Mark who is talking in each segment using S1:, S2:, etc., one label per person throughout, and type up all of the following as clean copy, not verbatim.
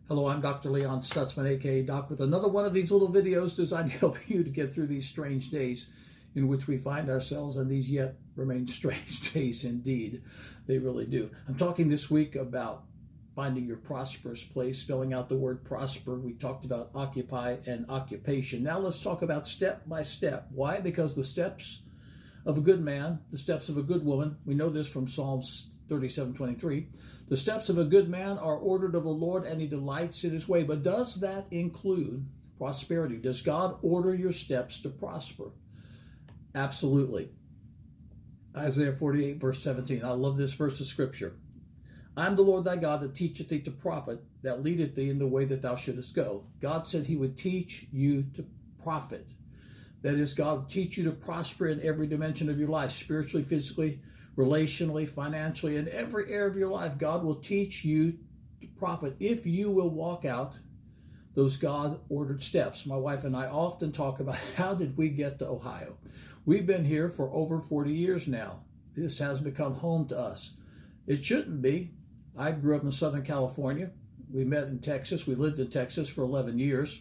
S1: Hello, I'm Dr. Leon Stutzman, aka Doc, with another one of these little videos designed to help you to get through these strange days in which we find ourselves, and these yet remain strange days indeed. They really do. I'm talking this week about finding your prosperous place, spelling out the word prosper. We talked about occupy and occupation. Now let's talk about step by step. Why? Because the steps of a good man, the steps of a good woman, we know this from Psalms 37:23. The steps of a good man are ordered of the Lord, and he delights in his way. But does that include prosperity? Does God order your steps to prosper? Absolutely. Isaiah 48, verse 17. I love this verse of scripture. I am the Lord thy God that teacheth thee to profit, that leadeth thee in the way that thou shouldest go. God said he would teach you to profit. That is, God will teach you to prosper in every dimension of your life, spiritually, physically, relationally, financially, in every area of your life. God will teach you to profit if you will walk out those God-ordered steps. My wife and I often talk about how did we get to Ohio. We've been here for over 40 years now. This has become home to us. It shouldn't be. I grew up in Southern California. We met in Texas. We lived in Texas for 11 years.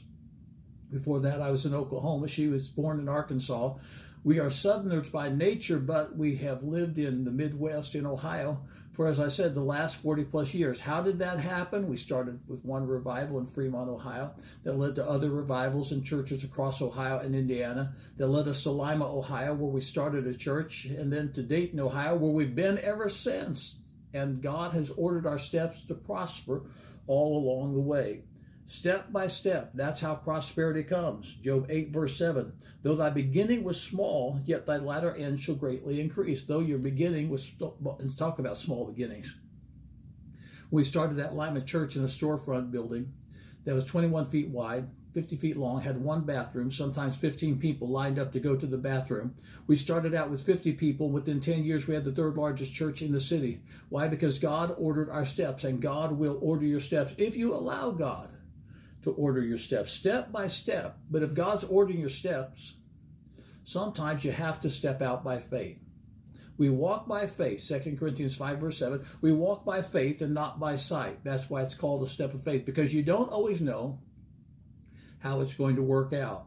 S1: Before that, I was in Oklahoma. She was born in Arkansas. We are Southerners by nature, but we have lived in the Midwest in Ohio for, as I said, the last 40 plus years. How did that happen? We started with one revival in Fremont, Ohio, that led to other revivals in churches across Ohio and Indiana, that led us to Lima, Ohio, where we started a church, and then to Dayton, Ohio, where we've been ever since. And God has ordered our steps to prosper all along the way. Step by step, that's how prosperity comes. Job 8, verse 7. Though thy beginning was small, yet thy latter end shall greatly increase. Though your beginning was, let's talk about small beginnings. We started that Lima church in a storefront building that was 21 feet wide, 50 feet long, had one bathroom, sometimes 15 people lined up to go to the bathroom. We started out with 50 people. Within 10 years, we had the third largest church in the city. Why? Because God ordered our steps, and God will order your steps if you allow God to order your steps, step by step. But if God's ordering your steps, sometimes you have to step out by faith. We walk by faith, 2 Corinthians 5, verse 7. We walk by faith and not by sight. That's why it's called a step of faith, because you don't always know how it's going to work out.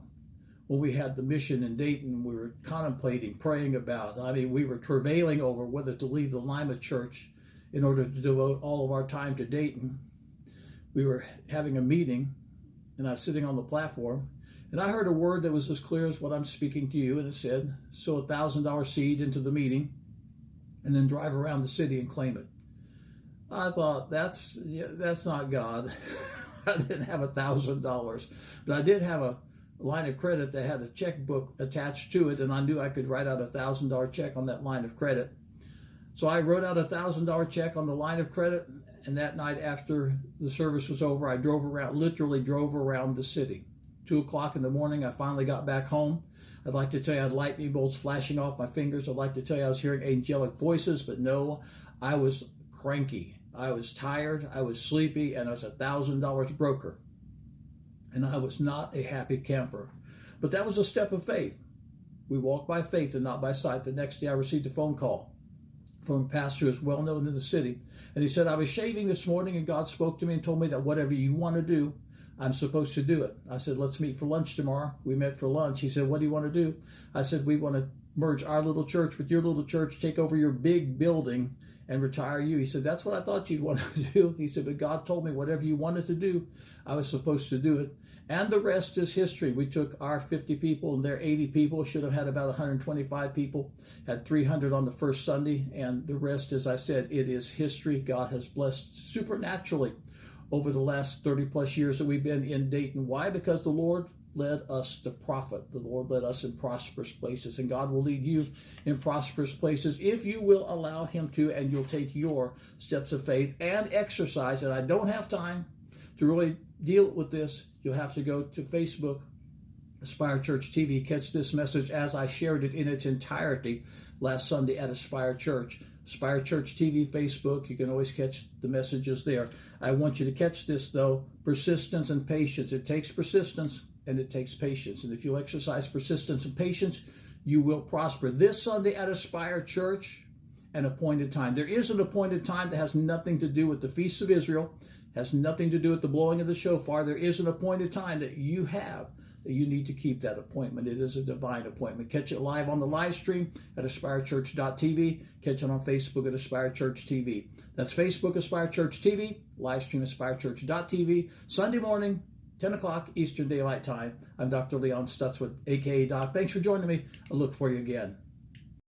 S1: When we had the mission in Dayton, we were contemplating, praying about, we were travailing over whether to leave the Lima church in order to devote all of our time to Dayton. We were having a meeting, and I was sitting on the platform, and I heard a word that was as clear as what I'm speaking to you, and it said, sow $1,000 seed into the meeting, and then drive around the city and claim it. I thought, that's not God. I didn't have $1,000, but I did have a line of credit that had a checkbook attached to it, and I knew I could write out a $1,000 check on that line of credit. So I wrote out a $1,000 check on the line of credit, and that night after the service was over, I literally drove around the city. 2 o'clock in the morning, I finally got back home. I'd like to tell you I had lightning bolts flashing off my fingers. I'd like to tell you I was hearing angelic voices, but no, I was cranky. I was tired, I was sleepy, and I was $1,000 broker. And I was not a happy camper. But that was a step of faith. We walk by faith and not by sight. The next day I received a phone call from a pastor who is well known in the city. And he said, I was shaving this morning and God spoke to me and told me that whatever you want to do, I'm supposed to do it. I said, let's meet for lunch tomorrow. We met for lunch. He said, what do you want to do? I said, we want to merge our little church with your little church, take over your big building and retire you. He said, that's what I thought you'd want to do. He said, but God told me whatever you wanted to do, I was supposed to do it. And the rest is history. We took our 50 people and their 80 people, should have had about 125 people, had 300 on the first Sunday, and the rest, as I said, it is history. God has blessed supernaturally over the last 30 plus years that we've been in Dayton. Why? Because the Lord led us to profit. The Lord led us in prosperous places, and God will lead you in prosperous places if you will allow him to, and you'll take your steps of faith and exercise. And I don't have time to really deal with this. You'll have to go to Facebook, Aspire Church TV, catch this message as I shared it in its entirety last Sunday at Aspire Church. Aspire Church TV, Facebook, you can always catch the messages there. I want you to catch this, though, persistence and patience. It takes persistence and it takes patience. And if you exercise persistence and patience, you will prosper. This Sunday at Aspire Church, an appointed time. There is an appointed time that has nothing to do with the Feast of Israel, Has nothing to do with the blowing of the shofar. There is an appointed time that you have that you need to keep that appointment. It is a divine appointment. Catch it live on the live stream at aspirechurch.tv. Catch it on Facebook at Aspire Church TV. That's Facebook, Aspire Church TV, live stream aspirechurch.tv, Sunday morning, 10 o'clock Eastern Daylight Time. I'm Dr. Leon Stutzwood, a.k.a. Doc. Thanks for joining me. I'll look for you again.